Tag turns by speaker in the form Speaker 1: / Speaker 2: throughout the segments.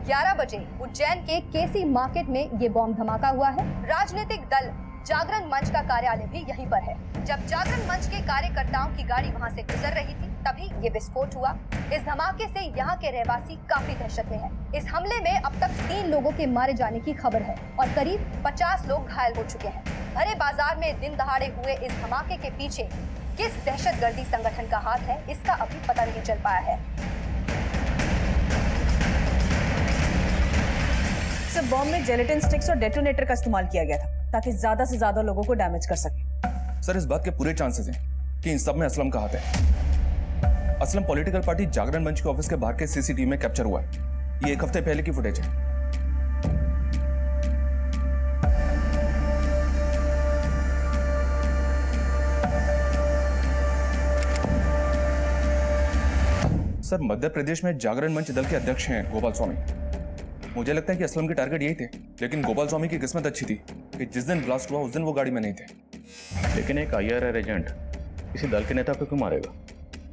Speaker 1: 11 बजे उज्जैन के केसी मार्केट में ये बॉम्ब धमाका हुआ है। राजनीतिक दल जागरण मंच का कार्यालय भी यहीं पर है। जब जागरण मंच के कार्यकर्ताओं की गाड़ी वहां से गुजर रही थी तभी ये विस्फोट हुआ। इस धमाके से यहाँ के रहवासी काफी दहशत में हैं। इस हमले में अब तक 3 लोगों के मारे जाने की खबर है और करीब 50 लोग घायल हो चुके हैं। भरे बाजार में दिन दहाड़े हुए इस धमाके के पीछे किस दहशतगर्दी संगठन का हाथ है, इसका अभी पता नहीं चल पाया है।
Speaker 2: बॉम्ब में जेलेटिन स्टिक्स और डेटोनेटर का इस्तेमाल किया गया था ताकि ज्यादा से ज्यादा लोगों को डैमेज कर सके।
Speaker 3: सर, इस बात के पूरे चांसेस हैं कि इन सब में असलम का हाथ है। असलम पॉलिटिकल पार्टी जागरण मंच के ऑफिस के बाहर के सीसीटीवी में कैप्चर हुआ है। ये 1 हफ्ते पहले की फुटेज है। सर, मध्य प्रदेश में जागरण मंच दल के अध्यक्ष हैं गोपाल स्वामी। मुझे लगता है कि असलम के टारगेट यही थे, लेकिन गोपाल स्वामी की किस्मत अच्छी थी कि जिस दिन ब्लास्ट हुआ उस दिन वो गाड़ी में नहीं थे।
Speaker 4: लेकिन एक IRR एजेंट किसी दल के नेता को क्यों मारेगा?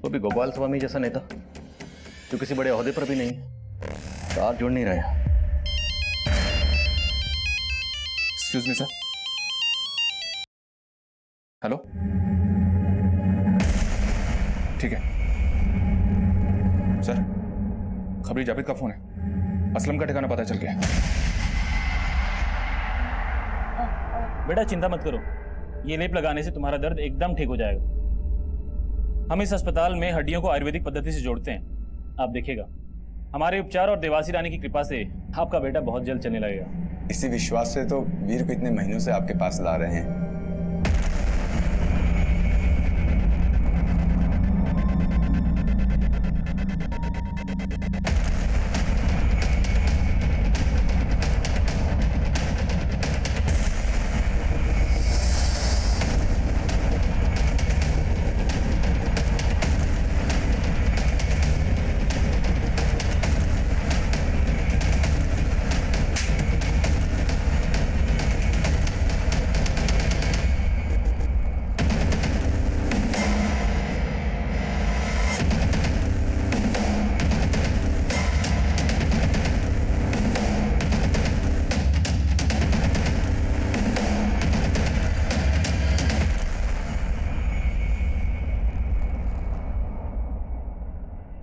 Speaker 4: वो भी गोपाल स्वामी जैसा नेता जो किसी बड़े ओहदे पर भी नहीं है। तार जुड़ नहीं रहा।
Speaker 3: Excuse me sir. हेलो, ठीक है सर। खबरी जावेद का फोन है। असलम का ठिकाना पता चल गया।
Speaker 5: बेटा चिंता मत करो, ये लेप लगाने से तुम्हारा दर्द एकदम ठीक हो जाएगा। हम इस अस्पताल में हड्डियों को आयुर्वेदिक पद्धति से जोड़ते हैं। आप देखिएगा, हमारे उपचार और देवासी रानी की कृपा से आपका बेटा बहुत जल्द चलने लगेगा।
Speaker 6: इसी विश्वास से तो वीर को इतने महीनों से आपके पास ला रहे हैं।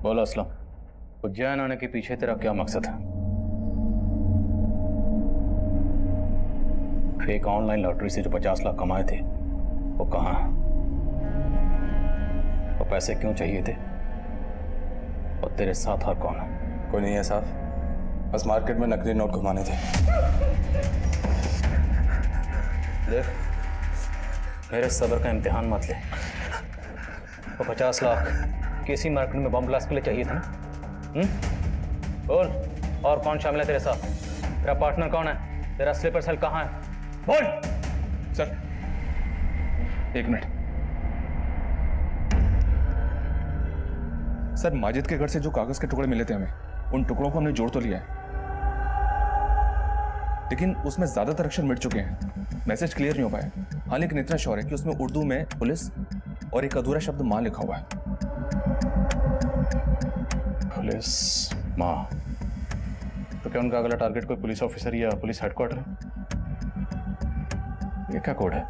Speaker 4: बोलो असलम, उज्जैन आने के पीछे तेरा क्या मकसद है? फेक ऑनलाइन लॉटरी से जो 50 लाख कमाए थे वो कहाँ है? वो पैसे क्यों चाहिए थे? और तेरे साथ और कौन है?
Speaker 6: कोई नहीं है साहब, बस मार्केट में नकली नोट घुमाने थे।
Speaker 4: देख, मेरे सब्र का इम्तिहान मत ले। वो 50 लाख केसी मार्केट में बम ब्लास्ट के लिए चाहिए था ना? बोल, और कौन शामिल है तेरे साथ? तेरा पार्टनर कौन है? तेरा स्लीपर सेल कहाँ है? बोल।
Speaker 3: Sir, 1 minute. सर, माजिद के घर से जो कागज के टुकड़े मिले थे हमें, उन टुकड़ों को हमने जोड़ तो लिया है, लेकिन उसमें ज्यादातर अक्षर मिट चुके हैं। मैसेज क्लियर नहीं हो पाया। हाँ, लेकिन इतना श्योर है कि उसमें उर्दू में पुलिस और एक अधूरा शब्द मां लिखा हुआ है।
Speaker 4: पुलिस माँ? तो क्या उनका अगला टारगेट कोई पुलिस ऑफिसर या पुलिस हेडक्वार्टर है? ये क्या कोड है?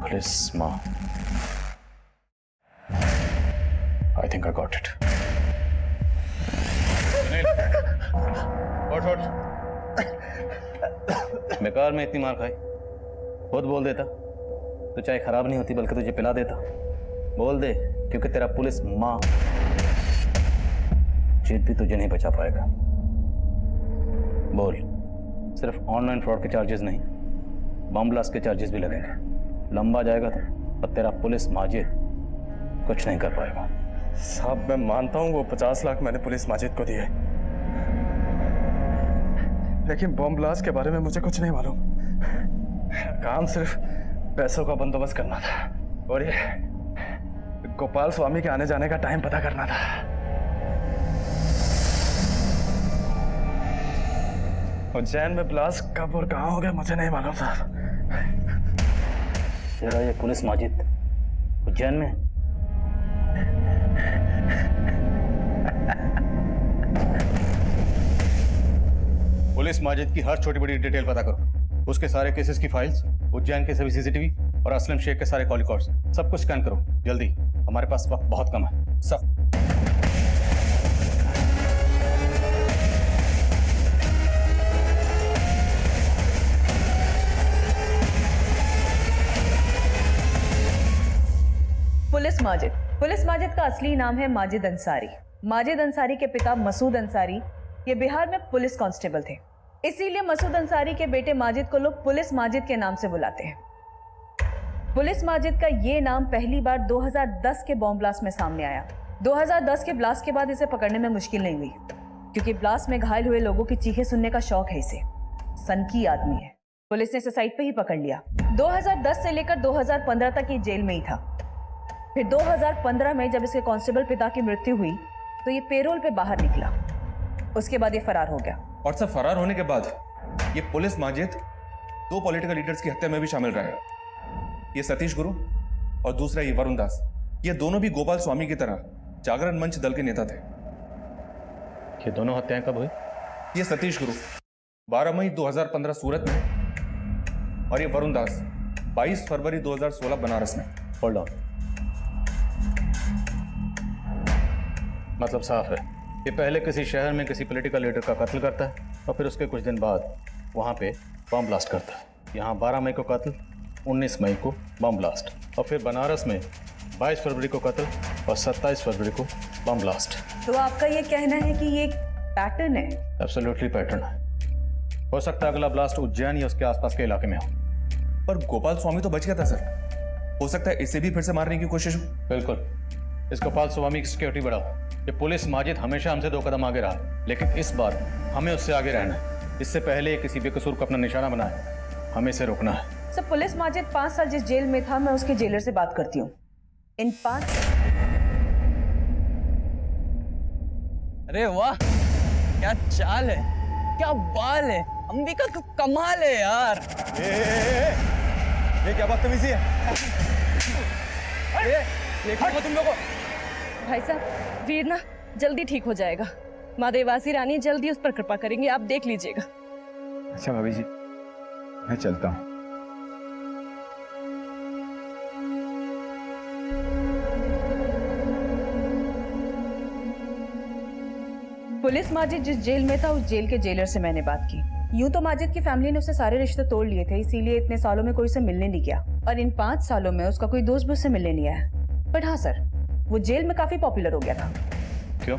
Speaker 4: पुलिस माँ। I think I got it. बेकार में इतनी मार खाई। खुद बोल देता तो चाय खराब नहीं होती बल्कि तुझे पिला देता। बोल दे, क्योंकि तेरा पुलिस माँ जीत भी तुझे नहीं बचा पाएगा। बोल, सिर्फ ऑनलाइन फ्रॉड के चार्जेस नहीं, बम ब्लास्ट के चार्जेस भी लगेंगे। लंबा जाएगा तो और तेरा पुलिस माजिद कुछ नहीं कर पाएगा।
Speaker 6: साहब, मैं मानता हूँ वो 50 लाख मैंने पुलिस माजिद को दिए, लेकिन बम ब्लास्ट के बारे में मुझे कुछ नहीं मालूम। काम सिर्फ पैसों का बंदोबस्त करना था और ये गोपाल स्वामी के आने जाने का टाइम पता करना था। उज्जैन में ब्लास्ट कब और कहाँ हो गया मुझे नहीं मालूम साहब।
Speaker 4: तेरा ये पुलिस माजिद उज्जैन में? पुलिस माजिद की हर छोटी बड़ी डिटेल पता करो। उसके सारे केसेस की फाइल्स, उज्जैन के सभी सीसीटीवी और असलम शेख के सारे कॉल रिकॉर्ड्स, सब कुछ स्कैन करो जल्दी, हमारे पास वक्त बहुत कम है। सब
Speaker 2: पुलिस माजिद का असली नाम है माजिद अंसारी। माजिद अंसारी के पिता मसूद अंसारी ये बिहार में पुलिस कांस्टेबल थे, इसीलिए मसूद अंसारी के बेटे माजिद को लोग पुलिस माजिद के नाम से बुलाते हैं। पुलिस माजिद का ये नाम पहली बार 2010 के बॉम्ब ब्लास्ट में सामने आया। 2010 के ब्लास्ट के बाद इसे पकड़ने में मुश्किल नहीं हुई, क्योंकि ब्लास्ट में घायल हुए लोगों की चीखें सुनने का शौक है इसे। सनकी आदमी है। पुलिस ने इसे साइट पे ही पकड़ लिया। 2010 से लेकर 2015 तक ये जेल में ही था। फिर 2015 में जब इसके कांस्टेबल पिता की मृत्यु हुई तो ये पेरोल पे बाहर निकला। उसके बाद ये फरार हो गया।
Speaker 3: और सब फरार होने के बाद ये पुलिस माजिद 2 पॉलिटिकल लीडर्स की हत्या में भी शामिल रहा है। ये सतीश गुरु और दूसरा ये वरुण दास। ये दोनों भी गोपाल स्वामी की तरह जागरण मंच दल के नेता थे।
Speaker 4: ये दोनों हत्याएं कब हुई?
Speaker 3: ये सतीश गुरु 12 मई 2015 सूरत में और ये वरुण दास 22 फरवरी 2016 बनारस में।
Speaker 4: होल्ड ऑन, मतलब साफ है, ये पहले किसी शहर में किसी पॉलिटिकल लीडर का कत्ल करता है और फिर उसके कुछ दिन बाद वहाँ पे बम ब्लास्ट करता है। यहाँ 12 मई को कत्ल, 19 मई को बम ब्लास्ट, और फिर बनारस में 22 फरवरी को कत्ल और 27 फरवरी को बम ब्लास्ट।
Speaker 2: तो आपका ये कहना है कि ये एक पैटर्न है?
Speaker 4: एब्सोल्युटली पैटर्न है। हो सकता है अगला ब्लास्ट उज्जैन या उसके आसपास के इलाके में हो।
Speaker 3: पर गोपाल स्वामी तो बच गया था सर, हो सकता है इसे भी फिर से मारने की कोशिश हो।
Speaker 4: बिल्कुल, इस गोपाल स्वामी की सिक्योरिटी बढ़ाओ। ये पुलिस माजिद हमेशा हमसे 2 कदम आगे रहा, लेकिन इस बार हमें उससे आगे रहना है। इससे पहले ये किसी बेकसूर को अपना निशाना बनाए, हमें इसे रोकना है।
Speaker 2: सर, पुलिस माजिद 5 साल जिस जेल में था, मैं उसके जेलर से बात करती हूँ। इन 5
Speaker 7: अरे वाह, क्या चाल है, क्या बाल है, अंबिका का कमाल है यार।
Speaker 6: ये क्या बदतमीजी है? देखो तुम लोगों।
Speaker 8: भाई साहब, वीर ना जल्दी ठीक हो जाएगा। माँ देवासी रानी जल्दी उस पर कृपा करेंगे, आप देख लीजिएगा।
Speaker 6: अच्छा भाभी जी, मैं चलता हूँ।
Speaker 2: पुलिस माजिद जिस जेल में था, उस जेल के जेलर से मैंने बात की। यूं तो माजिद की फैमिली ने उससे सारे रिश्ते तोड़ लिए थे, इसीलिए इतने सालों में कोई उसे मिलने नहीं गया, और इन 5 सालों में उसका कोई दोस्त भी उससे मिलने नहीं आया। बट हाँ सर, वो जेल में काफी पॉपुलर हो गया था।
Speaker 4: क्यों?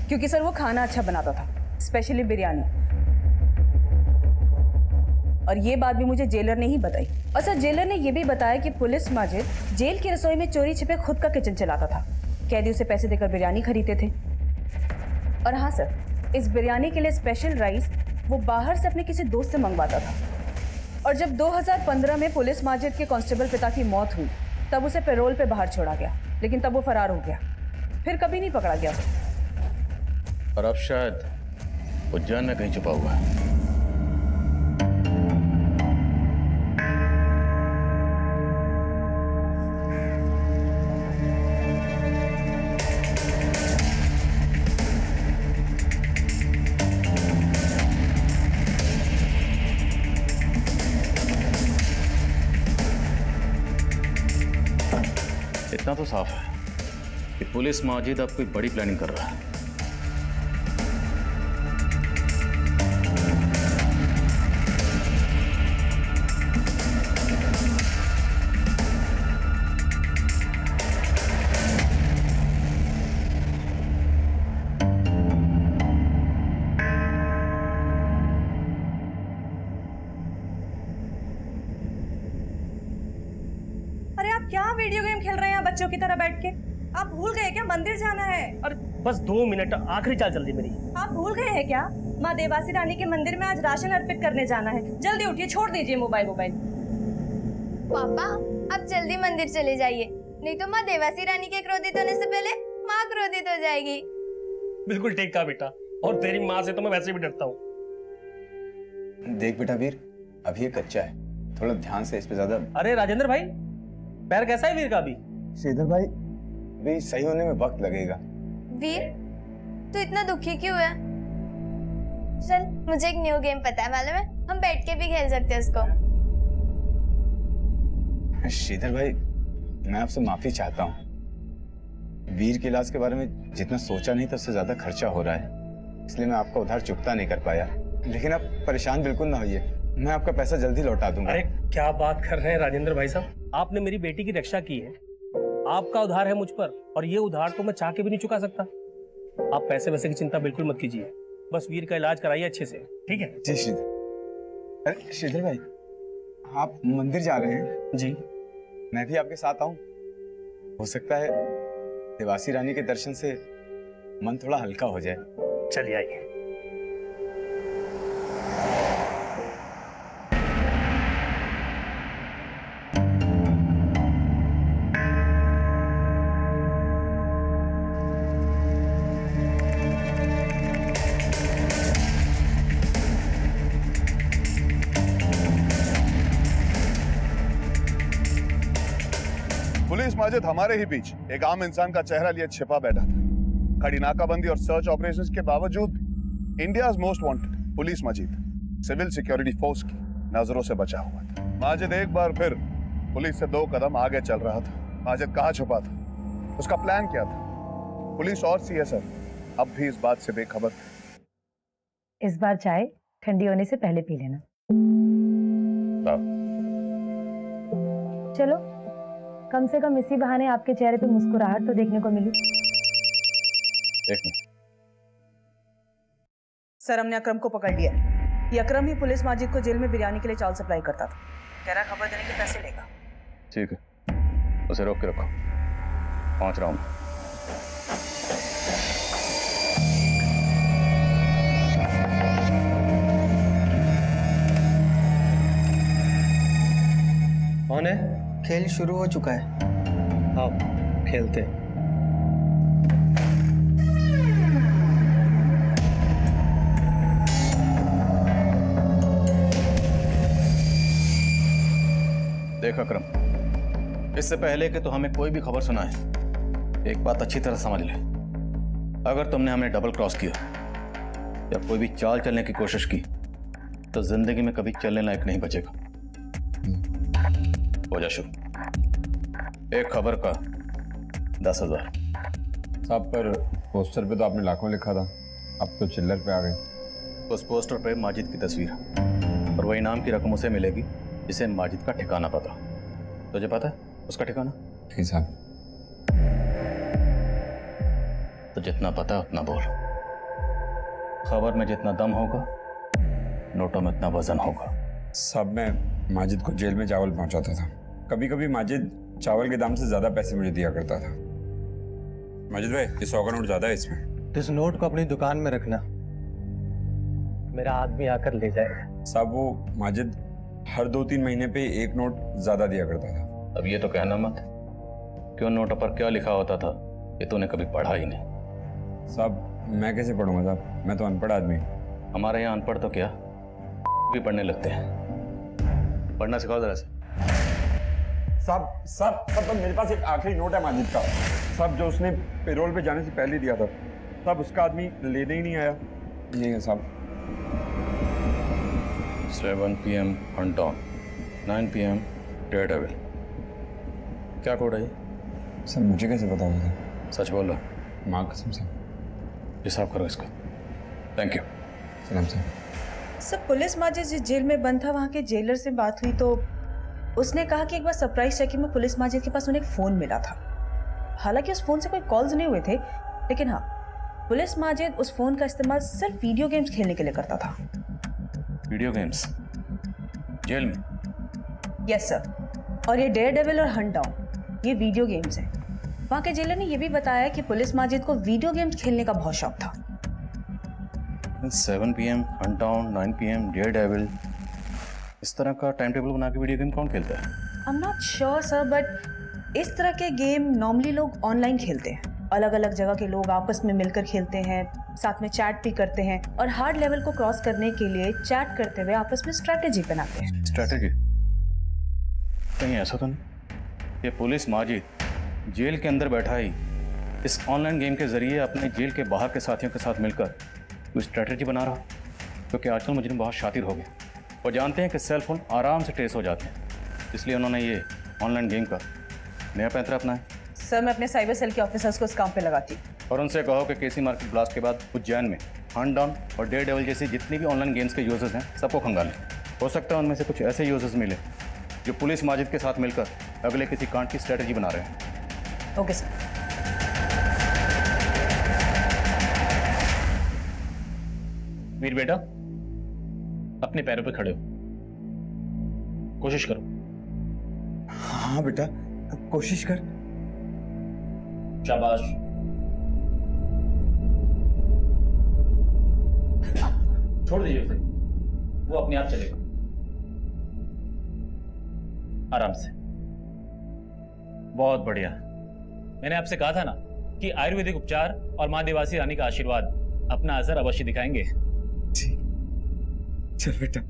Speaker 2: क्योंकि सर वो खाना अच्छा बनाता था, स्पेशली बिरयानी। और ये बात भी मुझे जेलर ने ही बताई। और सर, जेलर ने ये भी बताया कि पुलिस माजिद जेल की रसोई में चोरी छिपे खुद का किचन चलाता था। कैदी उसे पैसे देकर बिरयानी खरीदते थे। और हाँ सर, इस बिरयानी के लिए स्पेशल राइस वो बाहर से अपने किसी दोस्त से मंगवाता था। और जब 2015 में पुलिस माजिद के कांस्टेबल पिता की मौत हुई, तब उसे पैरोल पे बाहर छोड़ा गया, लेकिन तब वो फरार हो गया, फिर कभी नहीं पकड़ा गया।
Speaker 4: और अब शायद उज्जैन में कहीं छुपा हुआ है। इतना तो साफ है कि पुलिस माजिद अब कोई बड़ी प्लानिंग कर रहा है।
Speaker 2: अरे आप क्या वीडियो गेम खेल रहे हैं बच्चों की तरह बैठ के? आप भूल गए क्या मंदिर जाना है?
Speaker 7: अरे बस 2 मिनट, आखिरी चाल चल रही मेरी।
Speaker 2: आप भूल गए हैं क्या? माँ देवासी रानी के मंदिर में आज राशन अर्पित करने जाना है। जल्दी उठिए, छोड़ दीजिए मोबाइल।
Speaker 9: पापा, आप जल्दी मंदिर चले जाइए, नहीं तो माँ देवासी रानी के क्रोधित होने से पहले माँ क्रोधित हो जाएगी।
Speaker 7: बिल्कुल ठीक कहा बेटा, और तेरी माँ से तो मैं वैसे भी डरता हूँ।
Speaker 10: देख बेटा वीर, अभी ये कच्चा है, थोड़ा ध्यान से इस पे ज्यादा।
Speaker 7: अरे राजेंद्र भाई, पैर कैसा है वीर का अभी?
Speaker 10: श्रीधर भाई, अभी सही होने में वक्त लगेगा।
Speaker 9: वीर, तू इतना दुखी क्यों है? चल मुझे एक न्यू गेम पता है, मालूम है? हम बैठ के भी खेल सकते हैं उसको।
Speaker 10: श्रीधर भाई, मैं आपसे माफी चाहता हूँ। वीर के इलाज के बारे में जितना सोचा नहीं था उससे ज्यादा खर्चा हो रहा है, इसलिए मैं आपका उधार चुकता नहीं कर पाया। लेकिन आप परेशान बिल्कुल ना होइए, मैं आपका पैसा जल्दी लौटा दूंगा।
Speaker 11: अरे क्या बात कर रहे हैं राजेंद्र भाई साहब, आपने मेरी बेटी की रक्षा की है, आपका उधार है मुझ पर, और ये उधार तो मैं चाह के भी नहीं चुका सकता। आप पैसे वैसे की चिंता बिल्कुल मत कीजिए, बस वीर का इलाज कराइए अच्छे से, ठीक है?
Speaker 10: जी श्रीधर। अरे श्रीधर भाई, आप मंदिर जा रहे हैं?
Speaker 11: जी।
Speaker 10: मैं भी आपके साथ आऊं? हो सकता है देवासी रानी के दर्शन से मन थोड़ा हल्का हो जाए।
Speaker 11: चलिए आइए।
Speaker 12: पुलिस माजिद हमारे ही बीच एक आम इंसान का चेहरा लिए छिपा बैठा था। कड़ी नाकाबंदी और सर्च ऑपरेशंस के बावजूद भी India's most wanted police Majid civil security force की नजरों से बचा हुआ था। माजिद एक बार फिर पुलिस से 2 कदम आगे चल रहा था। माजिद कहाँ छुपा था, उसका प्लान क्या था? पुलिस और सीएसएफ अब भी इस बात से बेखबर थे।
Speaker 2: इस बार चाय ठंडी होने से पहले पी लेना। चलो, कम से कम इसी बहाने आपके चेहरे पे मुस्कुराहट तो देखने को मिली।
Speaker 10: एक मिनट।
Speaker 2: सर, हमने अकरम को पकड़ लिया। ये अकरम ही पुलिस माजिद को जेल में बिरयानी के लिए चावल सप्लाई करता था। कह रहा खबर देने के पैसे लेगा।
Speaker 4: ठीक है, उसे रोक के रखो, पहुंच रहा हूं।
Speaker 11: कौन है?
Speaker 7: खेल शुरू हो चुका है।
Speaker 11: आओ खेलते हैं।
Speaker 4: देख अकरम, इससे पहले कि तो हमें कोई भी खबर सुनाए, एक बात अच्छी तरह समझ ले। अगर तुमने हमें डबल क्रॉस किया या कोई भी चाल चलने की कोशिश की तो जिंदगी में कभी चलने लायक नहीं बचेगा। हो जा शुरू। एक खबर का 10,000।
Speaker 10: साहब, पर पोस्टर पे तो आपने लाखों लिखा था, अब तो चिल्लर पे आ गए।
Speaker 4: उस पोस्टर पे माजिद की तस्वीर है और वही नाम की रकम उसे मिलेगी जिसे माजिद का ठिकाना पता। तुझे पता है उसका ठिकाना?
Speaker 10: नहीं साहब।
Speaker 4: तो जितना पता है उतना बोल। खबर में जितना दम होगा, नोटों में उतना वजन होगा।
Speaker 13: साहब, मैं माजिद को जेल में चावल पहुंचाता था। कभी कभी माजिद चावल के दाम से ज्यादा पैसे मुझे दिया करता था। माजिद भाई, ये 100 का नोट ज्यादा है इसमें।
Speaker 11: इस नोट को अपनी दुकान में रखना, मेरा आदमी आकर ले जाएगा।
Speaker 13: साहब, वो माजिद हर 2-3 महीने पे एक नोट ज्यादा दिया करता था।
Speaker 4: अब ये तो कहना मत कि उन नोटों पर क्या लिखा होता था ये तूने कभी पढ़ा ही नहीं।
Speaker 13: साहब, मैं कैसे पढ़ूंगा साहब, मैं तो अनपढ़ आदमी हूँ।
Speaker 4: हमारे यहाँ अनपढ़ तो क्या भी पढ़ने लगते हैं। पढ़ना सिखाओ जरा से।
Speaker 13: साहब साहब साहब, तो मेरे पास एक आखिरी नोट है माजिद का साहब, जो उसने पेरोल पे जाने से पहले दिया था साहब। उसका आदमी लेने ही नहीं आया। ये है साहब।
Speaker 4: 7 PM hunt down, 9 PM Daredevil। क्या कोड है ये?
Speaker 13: सर, मुझे कैसे पता होगा?
Speaker 4: सच बोल रहा?
Speaker 13: माँ कसम से।
Speaker 4: हिसाब करो इसका। Thank you.
Speaker 13: सलाम सर।
Speaker 2: सर, पुलिस माजिद जिस जेल में बंद था वहाँ के जेलर से बात हुई तो उसने कहा कि एक बार सरप्राइज चेकिंग में पुलिस माजिद के पास उन्हें एक फ़ोन मिला था। हालांकि उस फ़ोन से कोई कॉल्स नहीं हुए थे, लेकिन हाँ, पुलिस माजिद उस फ़ोन का इस्तेमाल सिर्फ वीडियो गेम्स खेलने के लिए करता था।
Speaker 4: वीडियो गेम्स जेल में?
Speaker 2: Yes sir. और ये डेयरडेविल और हंट डाउन ये वीडियो गेम्स हैं। वहाँ के जेलर ने यह भी बताया कि पुलिस माजिद को वीडियो गेम्स खेलने का बहुत शौक था।
Speaker 4: 7 PM Hunt down, 9 PM Daredevil, इस तरह का टाइम टेबल बना के वीडियो गेम कौन खेलता है?
Speaker 2: I am not sure sir, but इस तरह के गेम नॉर्मली लोग ऑनलाइन खेलते हैं। अलग अलग जगह के लोग आपस में मिलकर खेलते हैं, साथ में चैट भी करते हैं और हार्ड लेवल को क्रॉस करने के लिए चैट करते हुए आपस में स्ट्रैटेजी बनाते हैं।
Speaker 4: स्ट्रैटेजी? कहीं ऐसा तो नहीं ये पुलिस माजिद जेल के अंदर बैठा ही इस ऑनलाइन गेम के जरिए अपने जेल के बाहर के साथियों के साथ मिलकर कोई स्ट्रैटेजी बना रहा? क्योंकि आजकल मुजरिम बहुत शातिर हो गए। वो जानते हैं कि सेल फोन आराम से ट्रेस हो जाते हैं, इसलिए उन्होंने ये ऑनलाइन गेम का नया पैंतरा अपनाया।
Speaker 2: सर मैं अपने साइबर सेल के ऑफिसर्स को इस काम पे लगाती हूँ।
Speaker 4: और उनसे कहो कि केसी मार्केट ब्लास्ट के बाद उज्जैन में हंट डाउन और डेयर डेविल जैसी जितनी भी ऑनलाइन गेम्स के यूजर्स हैं सबको खंगालें। हो सकता है उनमें से कुछ ऐसे यूजर्स मिले जो पुलिस माजिद के साथ मिलकर अगले किसी कांड की स्ट्रेटजी बना रहे हैं।
Speaker 2: Okay sir.
Speaker 5: वीर बेटा, अपने पैरों पे खड़े हो, कोशिश करो।
Speaker 6: हाँ बेटा, कोशिश कर।
Speaker 5: शाबाश। छोड़ दीजिए उसे, वो अपने आप चलेगा। आराम से। बहुत बढ़िया। मैंने आपसे कहा था ना कि आयुर्वेदिक उपचार और मां देवासी रानी का आशीर्वाद अपना असर अवश्य दिखाएंगे।
Speaker 6: ठीक, चल बेटा।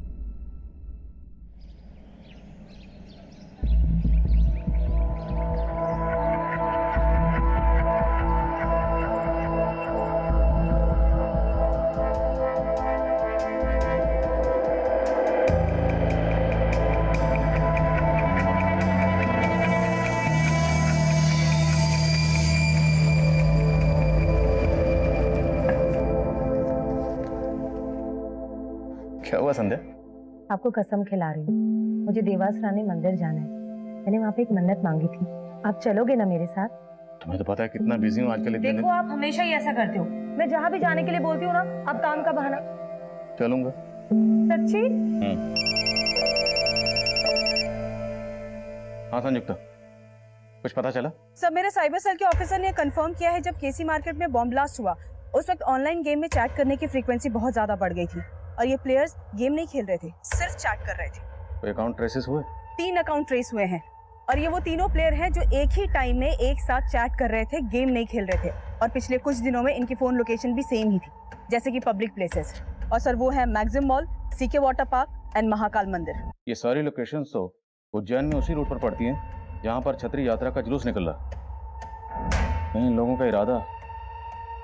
Speaker 4: क्या हुआ संध्या?
Speaker 14: आपको कसम खिला रही हूँ, मुझे देवास रानी मंदिर जाना है। मैंने वहाँ पे एक मन्नत मांगी थी, आप चलोगे ना मेरे साथ?
Speaker 4: तुम्हें तो पता है कितना बिजी हूँ आजकल। इतने
Speaker 14: देखो आप हमेशा ही ऐसा करते हो, मैं जहाँ भी जाने के लिए बोलती हूँ ना, आप काम का बहाना।
Speaker 4: चलूंगा।
Speaker 14: सच्ची?
Speaker 4: हाँ संयुक्ता, कुछ पता चला?
Speaker 2: सर मेरे साइबर सेल के ऑफिसर ने कंफर्म किया है जब केसी मार्केट में बॉम्ब ब्लास्ट हुआ उस वक्त ऑनलाइन गेम में चैट करने की फ्रीक्वेंसी बहुत ज्यादा बढ़ गई थी और ये प्लेयर्स गेम नहीं खेल रहे थे, सिर्फ चैट कर रहे थे।
Speaker 4: कोई अकाउंट ट्रेसेस हुए?
Speaker 2: 3 अकाउंट ट्रेस हुए हैं और ये वो तीनों प्लेयर हैं जो एक ही टाइम में एक साथ चैट कर रहे थे, गेम नहीं खेल रहे थे। और पिछले कुछ दिनों में इनकी फोन लोकेशन भी सेम ही थी, जैसे कि पब्लिक प्लेसेस। और सर वो है Maxim mall, CK water park and Mahakal मंदिर।
Speaker 4: ये सारी लोकेशंस तो उज्जैन में उसी रूट पर पड़ती हैं जहाँ पर छतरी यात्रा का जुलूस निकल रहा। कहीं इन लोगों का इरादा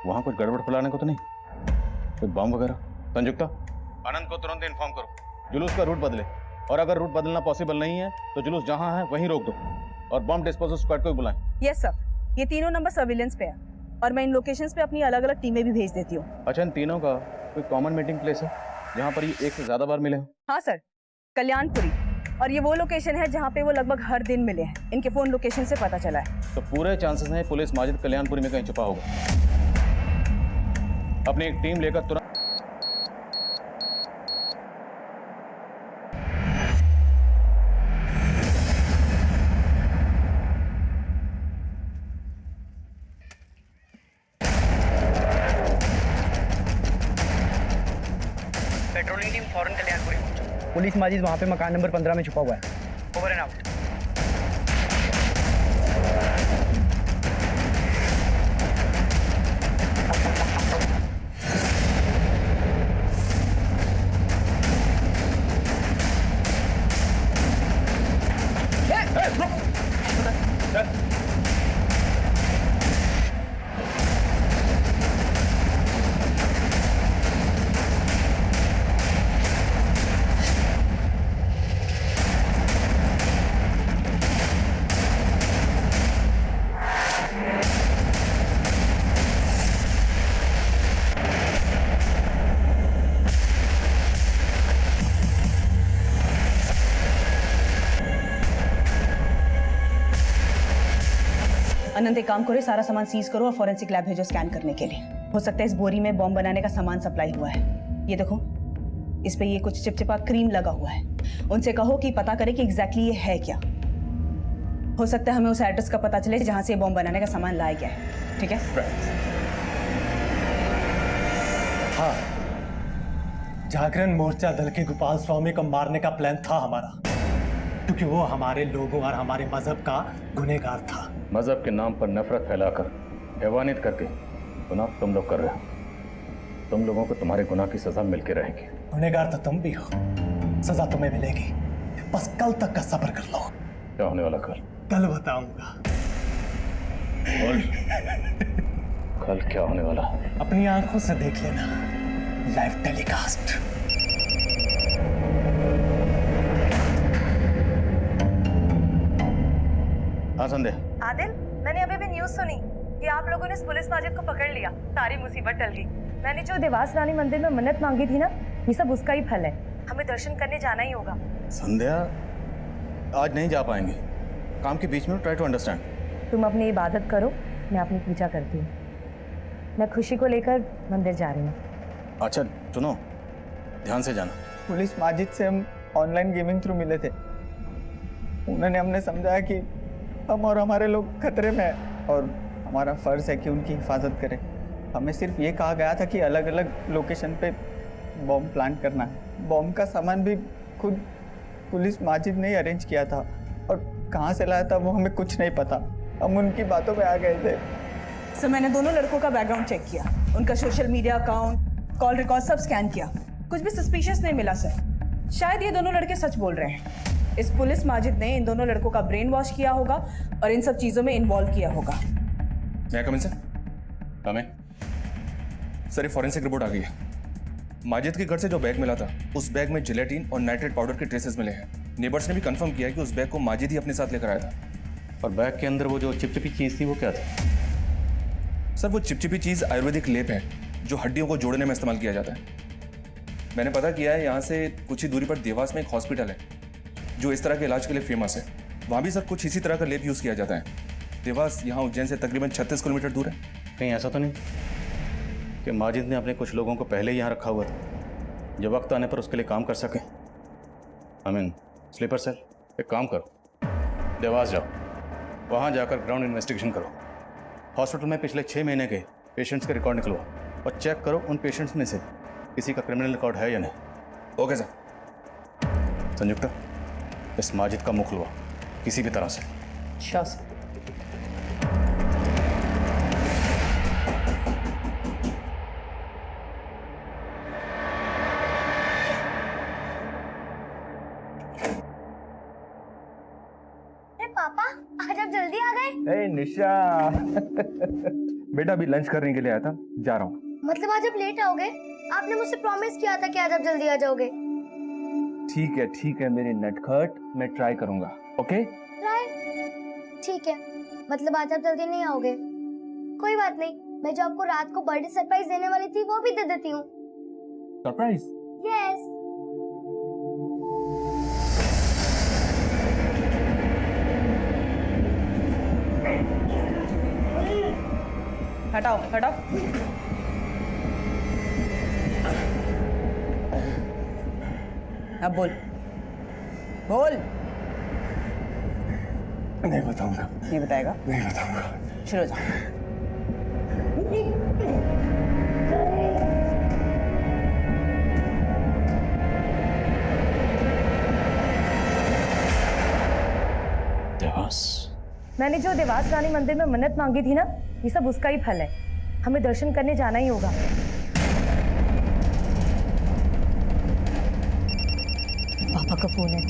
Speaker 4: वहाँ कुछ गड़बड़ फैलाने को तो नहीं, कोई बम वगैरह? संयुक्ता, आनंद को तुरंत इन्फॉर्म करो, जुलूस का रूट बदले, और अगर रूट बदलना पॉसिबल नहीं है तो जुलूस जहाँ है वहीं रोक दो और बम डिस्पोजल स्क्वाड को बुलाएं।
Speaker 2: यस सर, ये तीनों नंबर सर्विलेंस पे है और मैं इन लोकेशंस पे अपनी अलग अलग टीमें भी भेज देती हूँ।
Speaker 4: अच्छा, इन तीनों का कोई कॉमन मीटिंग प्लेस है जहाँ पर ये एक से ज्यादा बार मिले हो?
Speaker 2: हाँ सर, कल्याणपुरी, और ये वो लोकेशन है जहाँ पे वो लगभग हर दिन मिले हैं, इनके फोन लोकेशन से पता चला है।
Speaker 4: तो पूरे चांसेस हैं पुलिस माजिद कल्याणपुरी में कहीं छुपा होगा। अपनी एक टीम लेकर तुरंत
Speaker 7: पेट्रोलिंग टीम फौरन कल्याणपुरी पहुंचो। पुलिस माजिद वहाँ पे मकान नंबर 15 में छुपा हुआ है। Over and out.
Speaker 2: अनंत एक काम करो, सारा सामान सीज करो और फॉरेंसिक लैब भेजो स्कैन करने के लिए। हो सकता है इस बोरी में बॉम्ब बनाने का सामान सप्लाई हुआ है। ये देखो, इस पे ये कुछ चिपचिपा क्रीम लगा हुआ है। उनसे कहो कि पता करे कि एग्जैक्टली ये है क्या। हो सकता है हमें उस एड्रेस का पता चले जहां से ये बॉम्ब बनाने का सामान लाया गया है। ठीक है?
Speaker 15: हाँ, जागरण मोर्चा दल के गोपाल स्वामी को मारने का प्लान था हमारा, क्योंकि वो हमारे लोगों और हमारे मजहब का गुनहगार था।
Speaker 4: मजहब के नाम पर नफरत फैलाकर हैवानियत करके गुनाह तुम लोग कर रहे हो। तुम लोगों को तुम्हारे गुनाह की सजा मिलके रहेगी।
Speaker 15: गुनहगार तो तुम भी हो, सजा तुम्हें मिलेगी। बस कल तक का सब्र कर लो।
Speaker 4: क्या होने वाला कल?
Speaker 15: कल बताऊंगा।
Speaker 4: कल क्या होने वाला?
Speaker 15: अपनी आंखों से देख लेना, लाइव टेलीकास्ट।
Speaker 4: हाँ संध्या।
Speaker 2: आदिल, मैंने अभी भी न्यूज़ सुनी कि आप लोगों ने इस पुलिस माजिद को पकड़ लिया। सारी मुसीबत टल गई। मैंने जो देवास रानी मंदिर में मन्नत मांगी थी ना, ये सब उसका ही फल है। हमें दर्शन करने जाना ही होगा।
Speaker 4: संध्या, आज नहीं जा पाएंगे, काम के बीच में। Try to understand.
Speaker 14: तुम अपनी इबादत करो, मैं अपनी पूजा करती हूँ। मैं खुशी को लेकर मंदिर जा रही हूँ।
Speaker 4: अच्छा सुनो, ध्यान से जाना।
Speaker 7: पुलिस माजिद से हम ऑनलाइन गेमिंग थ्रू मिले थे। उन्होंने हमने समझाया कि हम और हमारे लोग खतरे में हैं और हमारा फ़र्ज़ है कि उनकी हिफाजत करें। हमें सिर्फ ये कहा गया था कि अलग अलग लोकेशन पे बॉम्ब प्लांट करना है। बॉम्ब का सामान भी खुद पुलिस माजिद ने ही अरेंज किया था और कहाँ से लाया था वो हमें कुछ नहीं पता। हम उनकी बातों में आ गए थे।
Speaker 2: सर, मैंने दोनों लड़कों का बैकग्राउंड चेक किया, उनका social media account, call record सब स्कैन किया। कुछ भी सस्पिशियस नहीं मिला सर। शायद ये दोनों लड़के सच बोल रहे हैं। इस पुलिस माजिद ने इन दोनों लड़कों का ब्रेन वॉश किया होगा और इन सब चीजों में इन्वॉल्व किया होगा।
Speaker 3: मैं कम इन सर? कम सर, ये फॉरेंसिक रिपोर्ट आ गई है। माजिद के घर से जो बैग मिला था, उस बैग में जिलेटिन और नाइट्रेट पाउडर के ट्रेसेस मिले हैं। नेबर्स ने भी कंफर्म किया कि उस बैग को माजिद ही अपने साथ लेकर आया था।
Speaker 4: और बैग के अंदर वो जो चिपचिपी चीज़ थी वो क्या थी?
Speaker 3: सर, वो चिपचिपी चीज़ आयुर्वेदिक लेप है जो हड्डियों को जोड़ने में इस्तेमाल किया जाता है। मैंने पता किया है, यहाँ से कुछ ही दूरी पर देवास में एक हॉस्पिटल है जो इस तरह के इलाज के लिए फेमस है। वहाँ भी सर कुछ इसी तरह का लेप यूज़ किया जाता है। देवास यहाँ उज्जैन से तकरीबन 36 किलोमीटर दूर है।
Speaker 4: कहीं ऐसा तो नहीं कि माजिद ने अपने कुछ लोगों को पहले ही यहाँ रखा हुआ था, जब वक्त आने पर उसके लिए काम कर सके? Sleeper cell. एक काम करो, देवास जाओ, वहाँ जाकर ग्राउंड इन्वेस्टिगेशन करो। हॉस्पिटल में पिछले 6 महीने के पेशेंट्स के रिकॉर्ड निकलवाओ और चेक करो उन पेशेंट्स में से किसी का क्रिमिनल रिकॉर्ड है या नहीं।
Speaker 3: Okay sir.
Speaker 4: संयुक्ता, इस माजिद का मुख खुलवा किसी भी तरह से।
Speaker 2: Sure sir.
Speaker 9: पापा, आज आप जल्दी आ गए।
Speaker 6: ए निशा बेटा, अभी लंच करने के लिए आया था, जा रहा हूँ।
Speaker 9: मतलब आज आप लेट आओगे? आपने मुझसे प्रॉमिस किया था कि आज आप जल्दी आ जाओगे।
Speaker 6: ठीक है मेरी नटखट, मैं ट्राई करूंगा। ओके?
Speaker 9: ट्राई? ठीक है, मतलब आज आप जल्दी नहीं आओगे। कोई बात नहीं, मैं जो आपको रात को बर्थडे सरप्राइज देने वाली थी वो भी दे देती हूँ।
Speaker 6: सरप्राइज?
Speaker 9: यस।
Speaker 2: हटाओ हटाओ। अब बोल बोल।
Speaker 6: नहीं बताऊंगा।
Speaker 2: नहीं बताएगा?
Speaker 6: नहीं बताऊंगा।
Speaker 2: शुरू हो जाओ।
Speaker 4: देवास।
Speaker 14: मैंने जो देवास रानी मंदिर में मन्नत मांगी थी ना, ये सब उसका ही फल है। हमें दर्शन करने जाना ही होगा। पापा का फोन है।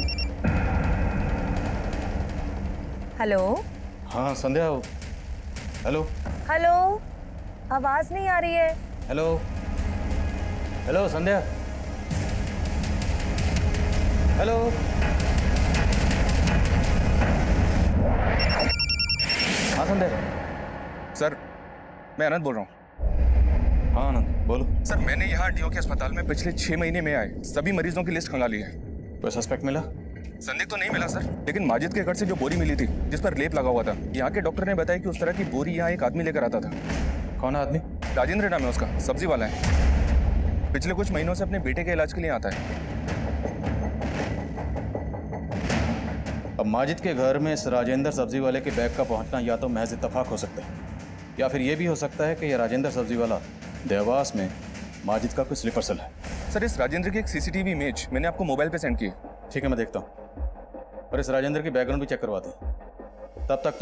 Speaker 2: हेलो।
Speaker 4: हाँ संध्या। हेलो
Speaker 14: हेलो, आवाज नहीं आ रही है।
Speaker 4: हेलो हेलो संध्या। हेलो। हाँ संध्या।
Speaker 3: सर, मैं आनंद बोल रहा हूँ।
Speaker 4: हाँ आनंद बोलो।
Speaker 3: सर, मैंने यहाँ डीओ के अस्पताल में पिछले 6 महीने में आए सभी मरीजों की लिस्ट खंगाली है।
Speaker 4: कोई सस्पेक्ट मिला?
Speaker 3: संदिग्ध तो नहीं मिला सर, लेकिन माजिद के घर से जो बोरी मिली थी जिस पर लेप लगा हुआ था, यहाँ के डॉक्टर ने बताया कि उस तरह की बोरी यहाँ एक आदमी लेकर आता था।
Speaker 4: कौन आदमी?
Speaker 3: राजेंद्र नाम है उसका, सब्जी वाला है। पिछले कुछ महीनों से अपने बेटे के इलाज के लिए आता है।
Speaker 4: अब माजिद के घर में इस राजेंद्र सब्जी वाले के बैग का पहुंचना या तो महज इत्तेफाक हो सकता है, या फिर यह भी हो सकता है कि यह राजेंद्र सब्जी वाला देवास में माजिद का कोई स्लीपर सेल है।
Speaker 3: सर, इस राजेंद्र की एक सीसीटीवी इमेज मैंने आपको मोबाइल पे सेंड की है।
Speaker 4: ठीक है, मैं देखता हूँ और इस राजेंद्र की बैकग्राउंड भी चेक करवाते हैं। तब तक तुम